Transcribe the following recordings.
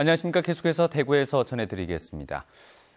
안녕하십니까. 계속해서 대구에서 전해드리겠습니다.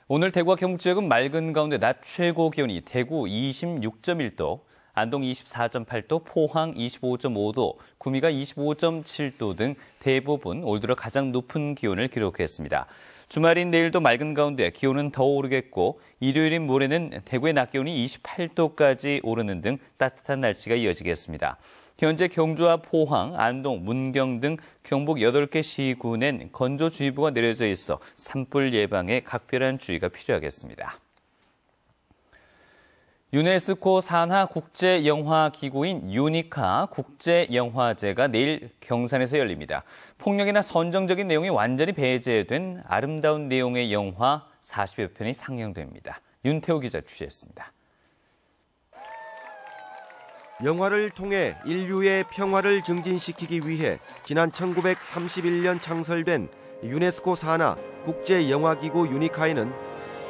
오늘 대구와 경북 지역은 맑은 가운데 낮 최고 기온이 대구 26.1도, 안동 24.8도, 포항 25.5도, 구미가 25.7도 등 대부분 올 들어 가장 높은 기온을 기록했습니다. 주말인 내일도 맑은 가운데 기온은 더 오르겠고 일요일인 모레는 대구의 낮 기온이 28도까지 오르는 등 따뜻한 날씨가 이어지겠습니다. 현재 경주와 포항, 안동, 문경 등 경북 8개 시군엔 건조주의보가 내려져 있어 산불 예방에 각별한 주의가 필요하겠습니다. 유네스코 산하 국제영화기구인 유니카 국제영화제가 내일 경산에서 열립니다. 폭력이나 선정적인 내용이 완전히 배제된 아름다운 내용의 영화 40여 편이 상영됩니다. 윤태호 기자 취재했습니다. 영화를 통해 인류의 평화를 증진시키기 위해 지난 1931년 창설된 유네스코 산하 국제영화기구 유니카에는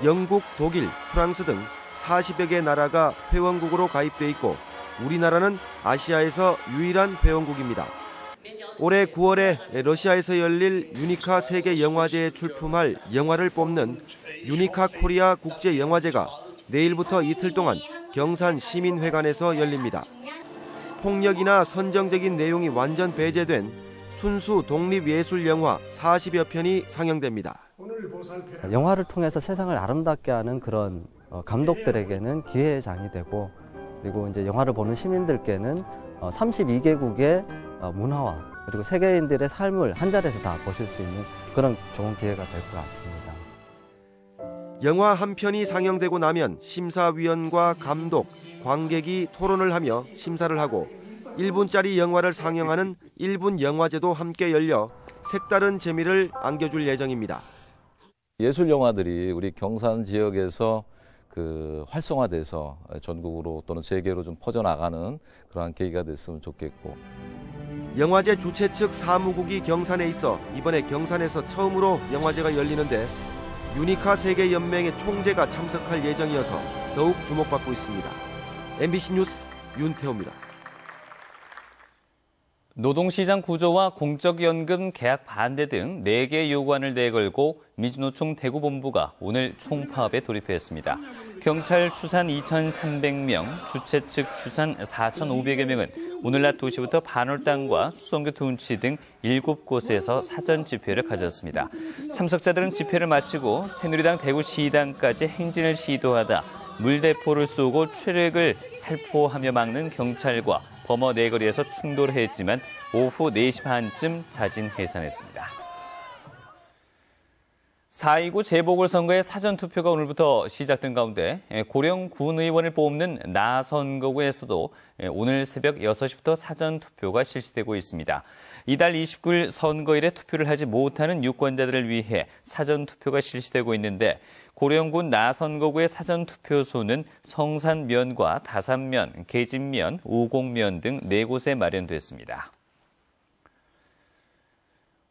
영국, 독일, 프랑스 등 40여 개 나라가 회원국으로 가입돼 있고 우리나라는 아시아에서 유일한 회원국입니다. 올해 9월에 러시아에서 열릴 유니카 세계영화제에 출품할 영화를 뽑는 유니카 코리아 국제영화제가 내일부터 이틀 동안 경산 시민회관에서 열립니다. 폭력이나 선정적인 내용이 완전 배제된 순수 독립예술 영화 40여 편이 상영됩니다. 영화를 통해서 세상을 아름답게 하는 그런 감독들에게는 기회의 장이 되고, 그리고 이제 영화를 보는 시민들께는 32개국의 문화와 그리고 세계인들의 삶을 한 자리에서 다 보실 수 있는 그런 좋은 기회가 될 것 같습니다. 영화 한 편이 상영되고 나면 심사위원과 감독, 관객이 토론을 하며 심사를 하고 1분짜리 영화를 상영하는 1분 영화제도 함께 열려 색다른 재미를 안겨줄 예정입니다. 예술 영화들이 우리 경산 지역에서 활성화돼서 전국으로 또는 세계로 좀 퍼져나가는 그러한 계기가 됐으면 좋겠고. 영화제 주최 측 사무국이 경산에 있어 이번에 경산에서 처음으로 영화제가 열리는데 유니카 세계연맹의 총재가 참석할 예정이어서 더욱 주목받고 있습니다. MBC 뉴스 윤태호입니다. 노동시장 구조와 공적연금 계약 반대 등 4개 요구안을 내걸고 민주노총 대구본부가 오늘 총파업에 돌입했습니다. 경찰 추산 2,300명, 주최 측 추산 4,500여 명은 오늘 낮 2시부터 반월당과 수성교 둔치 등 7곳에서 사전 집회를 가졌습니다. 참석자들은 집회를 마치고 새누리당 대구시당까지 행진을 시도하다 물대포를 쏘고 최력을 살포하며 막는 경찰과 범어 내거리에서 충돌을 했지만 오후 4시 반쯤 자진 해산했습니다. 4.29 재보궐선거의 사전투표가 오늘부터 시작된 가운데 고령 군의원을 뽑는 나선거구에서도 오늘 새벽 6시부터 사전투표가 실시되고 있습니다. 이달 29일 선거일에 투표를 하지 못하는 유권자들을 위해 사전투표가 실시되고 있는데 고령군 나선거구의 사전투표소는 성산면과 다산면, 계진면, 우곡면 등 4곳에 마련됐습니다.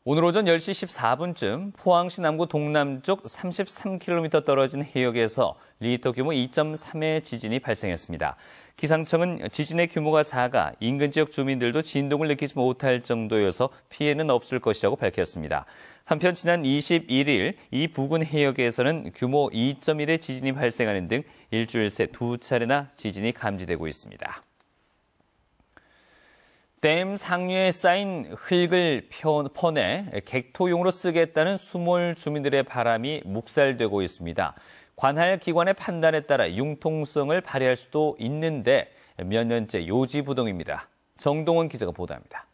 오늘 오전 10시 14분쯤 포항시 남구 동남쪽 33km 떨어진 해역에서 리히터 규모 2.3의 지진이 발생했습니다. 기상청은 지진의 규모가 작아 인근 지역 주민들도 진동을 느끼지 못할 정도여서 피해는 없을 것이라고 밝혔습니다. 한편 지난 21일 이 부근 해역에서는 규모 2.1의 지진이 발생하는 등 일주일 새 2차례나 지진이 감지되고 있습니다. 댐 상류에 쌓인 흙을 퍼내 객토용으로 쓰겠다는 수몰 주민들의 바람이 묵살되고 있습니다. 관할 기관의 판단에 따라 융통성을 발휘할 수도 있는데 몇 년째 요지부동입니다. 정동원 기자가 보도합니다.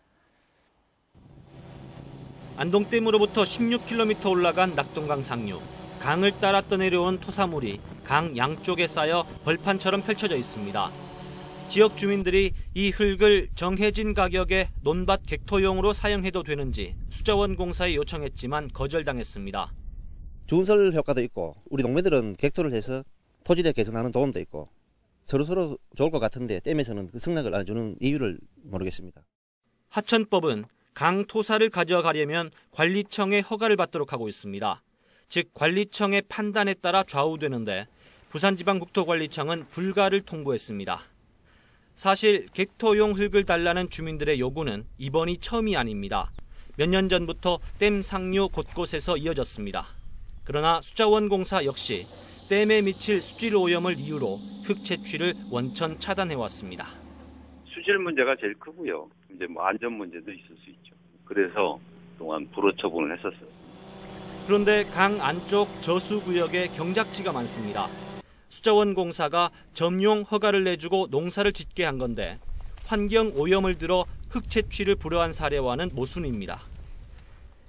안동댐으로부터 16km 올라간 낙동강 상류. 강을 따라 떠내려온 토사물이 강 양쪽에 쌓여 벌판처럼 펼쳐져 있습니다. 지역 주민들이 이 흙을 정해진 가격에 논밭 객토용으로 사용해도 되는지 수자원공사에 요청했지만 거절당했습니다. 주운설 효과도 있고 우리 농민들은 객토를 해서 토지력 개선하는 도움도 있고 서로서로 좋을 것 같은데 댐에서는 그 승낙을 안 주는 이유를 모르겠습니다. 하천법은 강 토사를 가져가려면 관리청의 허가를 받도록 하고 있습니다. 즉 관리청의 판단에 따라 좌우되는데 부산지방국토관리청은 불가를 통보했습니다. 사실 객토용 흙을 달라는 주민들의 요구는 이번이 처음이 아닙니다. 몇 년 전부터 댐 상류 곳곳에서 이어졌습니다. 그러나 수자원공사 역시 댐에 미칠 수질 오염을 이유로 흙 채취를 원천 차단해왔습니다. 수질 문제가 제일 크고요. 이제 안전 문제도 있을 수 있죠. 그래서 그동안 불허 처분을 했었어요. 그런데 강 안쪽 저수구역에 경작지가 많습니다. 수자원공사가 점용 허가를 내주고 농사를 짓게 한 건데 환경 오염을 들어 흙 채취를 불허한 사례와는 모순입니다.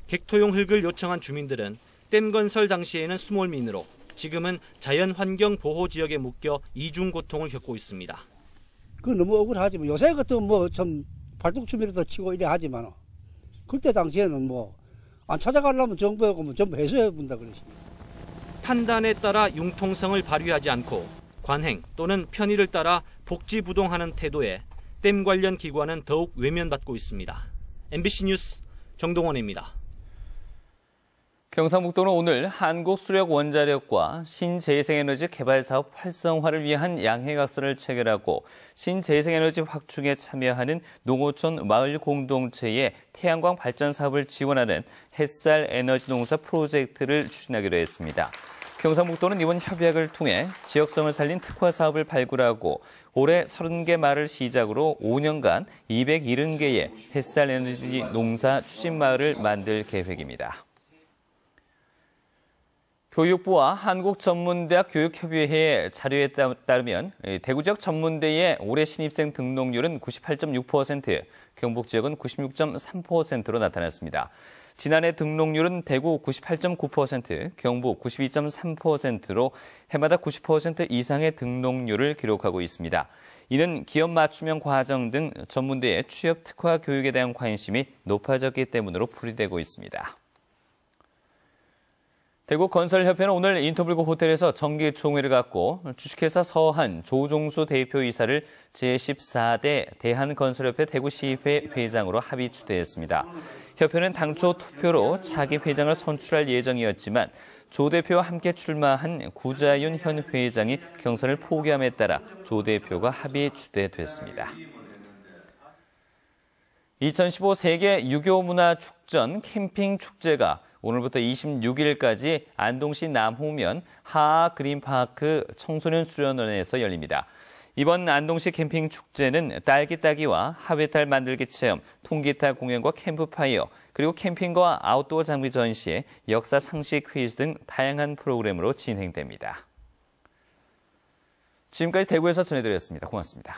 객토용 흙을 요청한 주민들은 댐 건설 당시에는 수몰민으로 지금은 자연환경보호지역에 묶여 이중 고통을 겪고 있습니다. 그 너무 억울하지. 요새 같은 좀 발동춤이라도 치고 이래 하지만 그때 당시에는 안 찾아가려면 정부하고 전부 해소해 본다 그랬습니다. 판단에 따라 융통성을 발휘하지 않고 관행 또는 편의를 따라 복지부동하는 태도에 댐 관련 기관은 더욱 외면받고 있습니다. MBC 뉴스 정동원입니다. 경상북도는 오늘 한국수력원자력과 신재생에너지 개발사업 활성화를 위한 양해각서를 체결하고 신재생에너지 확충에 참여하는 농어촌 마을 공동체의 태양광 발전 사업을 지원하는 햇살 에너지 농사 프로젝트를 추진하기로 했습니다. 경상북도는 이번 협약을 통해 지역성을 살린 특화 사업을 발굴하고 올해 30개 마을을 시작으로 5년간 270개의 햇살 에너지 농사 추진 마을을 만들 계획입니다. 교육부와 한국전문대학 교육협의회의 자료에 따르면 대구 지역 전문대의 올해 신입생 등록률은 98.6%, 경북 지역은 96.3%로 나타났습니다. 지난해 등록률은 대구 98.9%, 경북 92.3%로 해마다 90% 이상의 등록률을 기록하고 있습니다. 이는 기업 맞춤형 과정 등 전문대의 취업 특화 교육에 대한 관심이 높아졌기 때문으로 풀이되고 있습니다. 대구건설협회는 오늘 인터블고 호텔에서 정기총회를 갖고 주식회사 서한 조종수 대표이사를 제14대 대한건설협회 대구시회 회장으로 합의 추대했습니다. 협회는 당초 투표로 차기 회장을 선출할 예정이었지만 조 대표와 함께 출마한 구자윤 현 회장이 경선을 포기함에 따라 조 대표가 합의 추대됐습니다. 2015 세계 유교문화축전 캠핑 축제가 오늘부터 26일까지 안동시 남호면 하하 그린파크 청소년 수련원에서 열립니다. 이번 안동시 캠핑 축제는 딸기 따기와 하회탈 만들기 체험, 통기타 공연과 캠프파이어, 그리고 캠핑과 아웃도어 장비 전시, 역사 상식 퀴즈 등 다양한 프로그램으로 진행됩니다. 지금까지 대구에서 전해드렸습니다. 고맙습니다.